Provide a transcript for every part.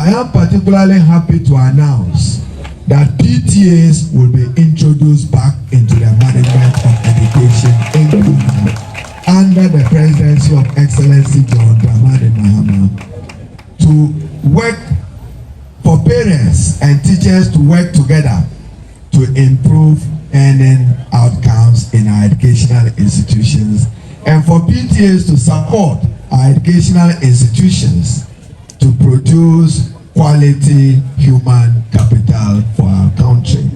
I am particularly happy to announce that PTAs will be introduced back into the management of education in Ghana under the presidency of Excellency John Dramani Mahama, to work for parents and teachers to work together to improve earning outcomes in our educational institutions, and for PTAs to support our educational institutions to produce quality human capital for our country.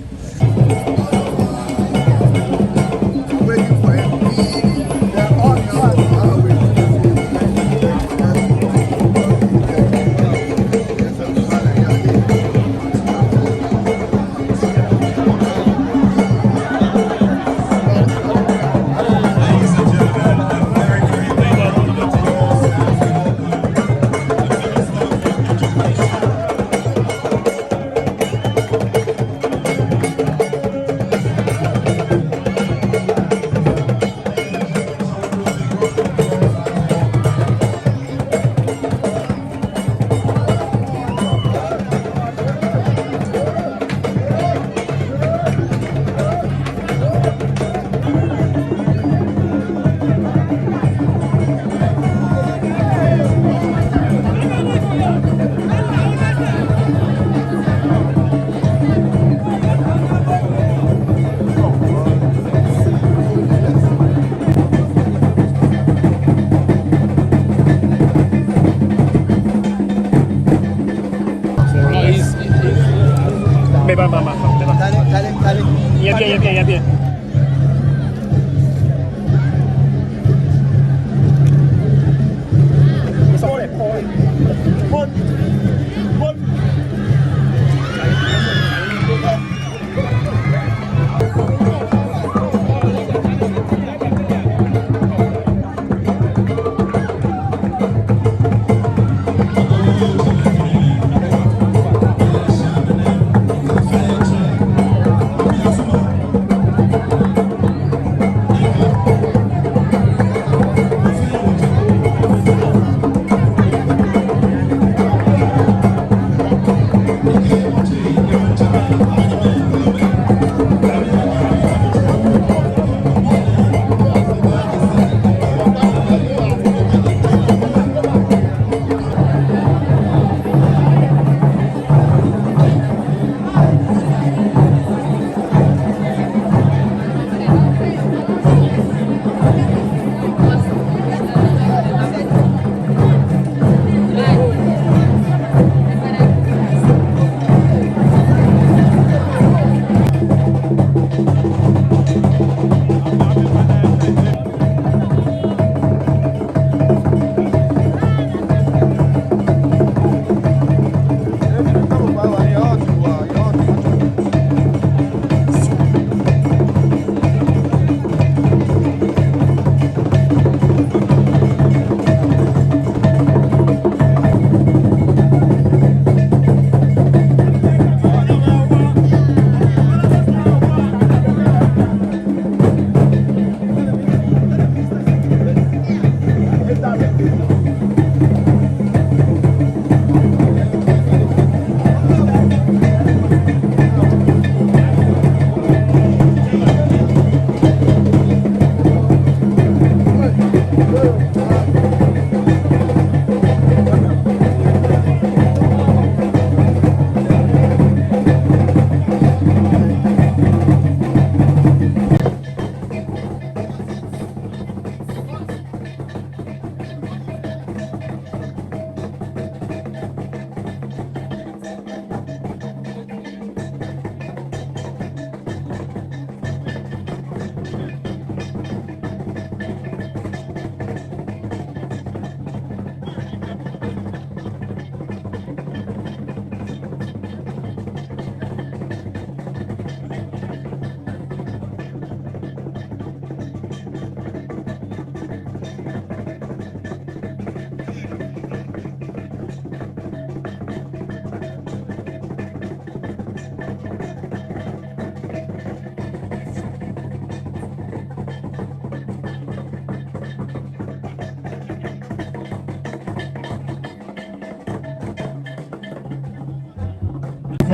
Bien.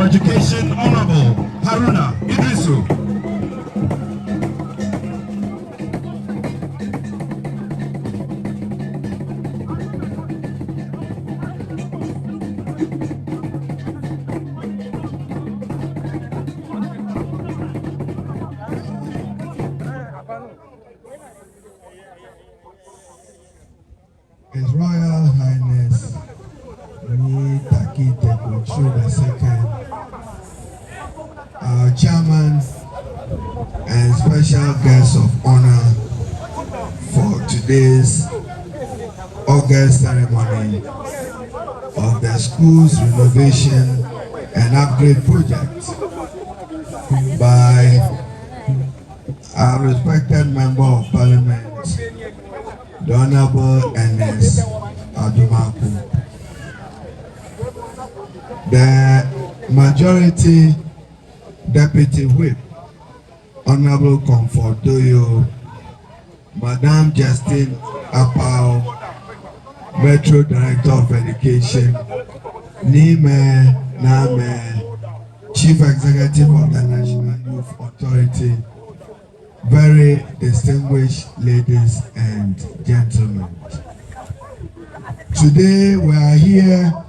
Education, Honorable Haruna Iddrisu. His Royal Highness Schoo II, our chairman and special guest of honor for today's August ceremony of the school's renovation and upgrade project by our respected Member of Parliament, the Honorable Ernest Adumaku. The majority Deputy Whip, Honorable Comfort Doyo, Madam Justine Apao, Metro Director of Education, Nime Name, Chief Executive of the National Youth Authority, very distinguished ladies and gentlemen. Today we are here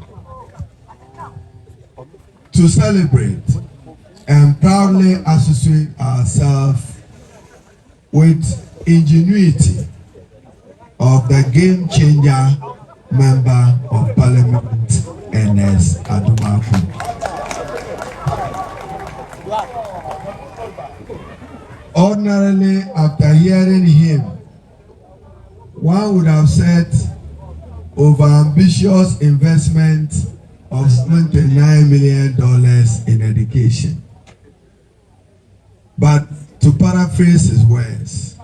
to celebrate and proudly associate ourselves with ingenuity of the game changer Member of Parliament, Ernest Adumaku. Ordinarily, after hearing him, one would have said over-ambitious investment of $29 million in education. But to paraphrase his words,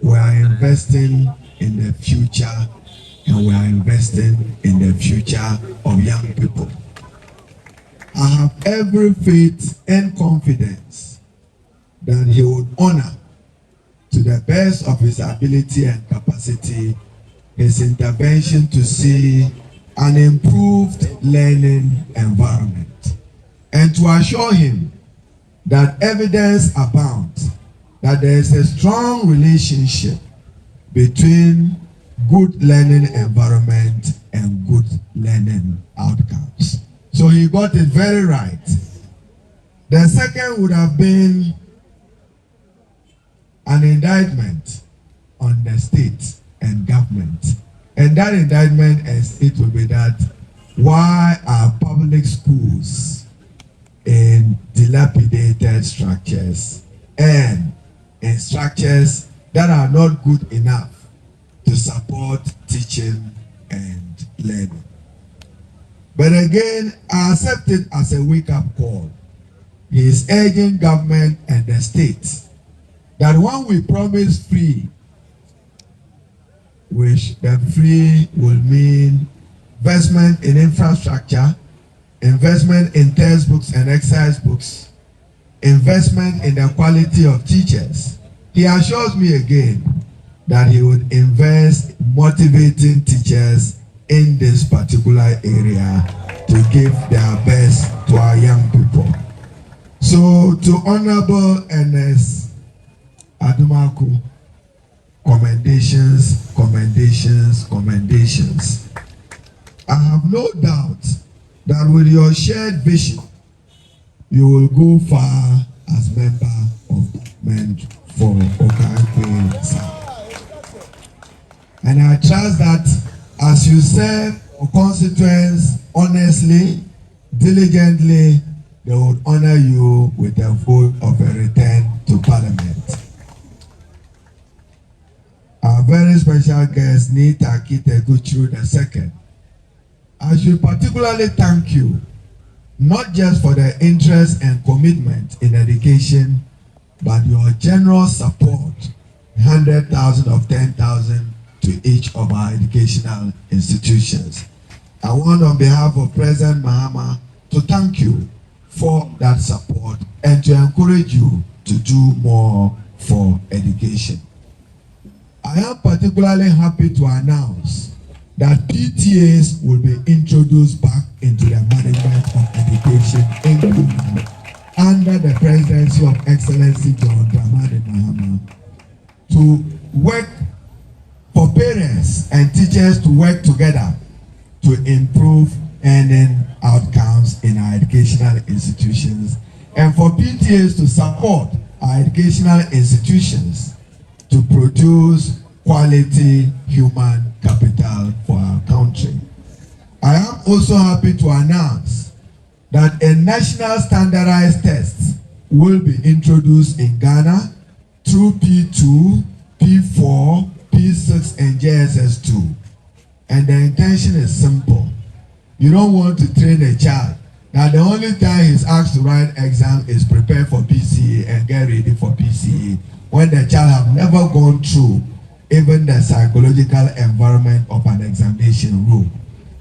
we are investing in the future, and we are investing in the future of young people. I have every faith and confidence that he would honor, to the best of his ability and capacity, his intervention to see an improved learning environment, and to assure him that evidence abounds that there is a strong relationship between good learning environment and good learning outcomes. So he got it very right. The second would have been an indictment on the state and government. And that indictment as it will be that why are public schools in dilapidated structures and in structures that are not good enough to support teaching and learning. But again, I accept it as a wake-up call. He is urging government and the states that when we promise free, which the free will mean investment in infrastructure, investment in textbooks and exercise books, investment in the quality of teachers. He assures me again that he would invest motivating teachers in this particular area to give their best to our young people. So to Honorable Ernest Adumaku, commendations, commendations, commendations. I have no doubt that with your shared vision, you will go far as member of government for Okaigwe South. And I trust that as you serve your constituents honestly, diligently, they would honor you with a vote of a return to Parliament. Our very special guest, Nita Kiteguchru II. I should particularly thank you, not just for the interest and commitment in education, but your generous support, 100,000 of 10,000 to each of our educational institutions. I want on behalf of President Mahama to thank you for that support and to encourage you to do more for education. I am particularly happy to announce that PTAs will be introduced back into the management of education in Nkubu under the presidency of Excellency John Dramani Mahama to work for parents and teachers to work together to improve earning outcomes in our educational institutions, and for PTAs to support our educational institutions to produce quality human capital for our country. I am also happy to announce that a national standardized test will be introduced in Ghana through P2, P4, P6, and JSS2. And the intention is simple. You don't want to train a child. Now the only time he's asked to write exam is prepare for PCA and get ready for PCA, when the child have never gone through even the psychological environment of an examination room.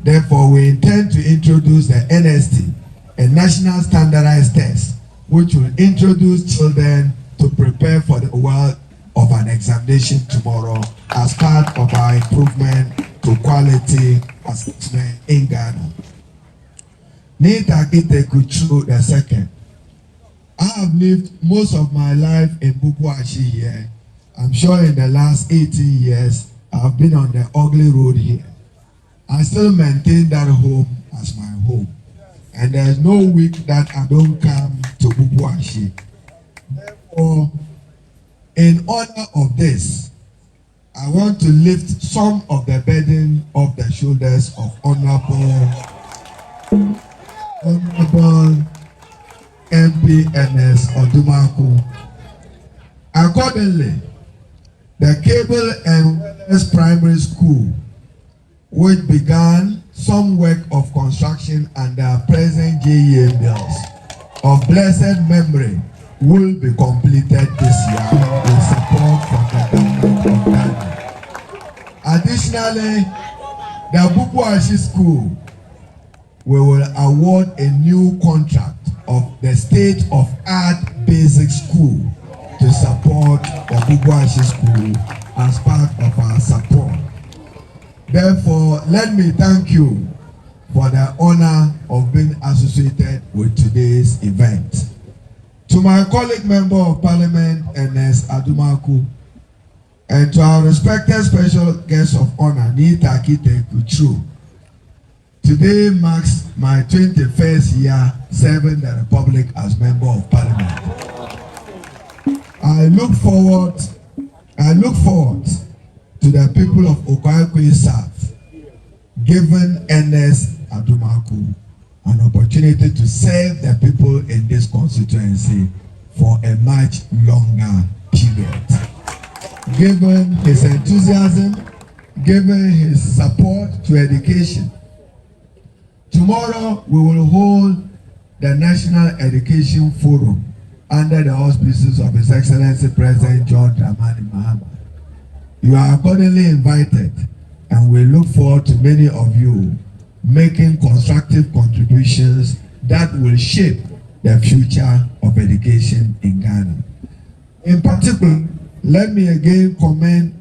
Therefore, we intend to introduce the NST, a national standardized test, which will introduce children to prepare for the world of an examination tomorrow as part of our improvement to quality assessment in Ghana. Nitakite Kuchu II. I have lived most of my life in Bubuashi here. I'm sure in the last 18 years, I've been on the ugly road here. I still maintain that home as my home. And there's no week that I don't come to Bubuashi. Therefore, in honor of this, I want to lift some of the burden off the shoulders of Honorable MPNS Odumaku. Accordingly, the Cable and Wellness Primary School, which began some work of construction under present JEA bills of blessed memory, will be completed this year with support from the government of Ghana. Additionally, the Bubuashi School, we will award a new contract of the state-of-art basic school to support the Bubuashi School as part of our support. Therefore, let me thank you for the honor of being associated with today's event. To my colleague member of parliament, Ernest Adumaku, and to our respected special guest of honor, Nitakite Kuchu, today marks my 21st year serving the Republic as member of parliament. I look forward to the people of Okwakwe South giving Ernest Adumaku an opportunity to serve the people in this constituency for a much longer period. Given his enthusiasm, given his support to education, tomorrow we will hold the National Education Forum under the auspices of His Excellency President John Dramani Mahama. You are accordingly invited, and we look forward to many of you making constructive contributions that will shape the future of education in Ghana. In particular, let me again commend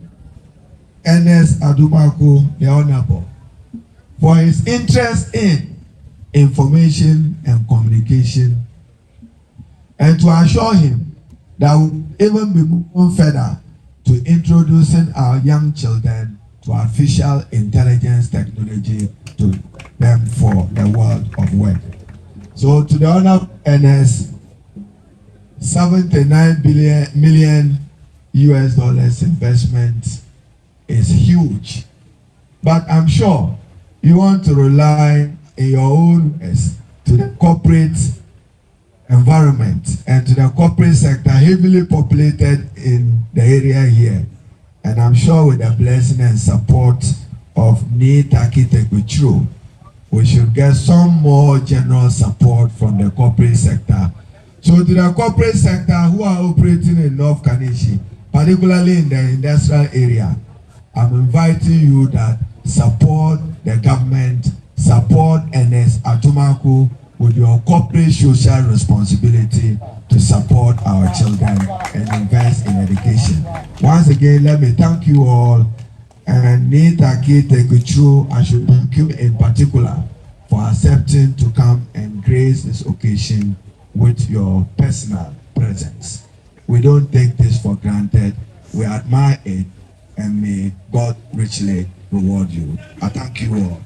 Ernest Adumaku, the Honorable, for his interest in information and communication, and to assure him that we will even be moving further to introducing our young children to artificial intelligence technology to them for the world of work. So to the Honorable Ernest, $79 million investment is huge. But I'm sure you want to rely in your own ways to the corporate environment and to the corporate sector heavily populated in the area here. And I'm sure with the blessing and support of Nitakite Kuchu, we should get some more general support from the corporate sector. So to the corporate sector who are operating in North Kanishi, particularly in the industrial area, I'm inviting you that support the government, support Ernest Adumaku with your corporate social responsibility to support our children and invest in education. Once again, let me thank you all. And Nitakite Kuchu, I should thank you in particular for accepting to come and grace the this occasion with your personal presence. We don't take this for granted. We admire it, and may God richly reward you. I thank you all.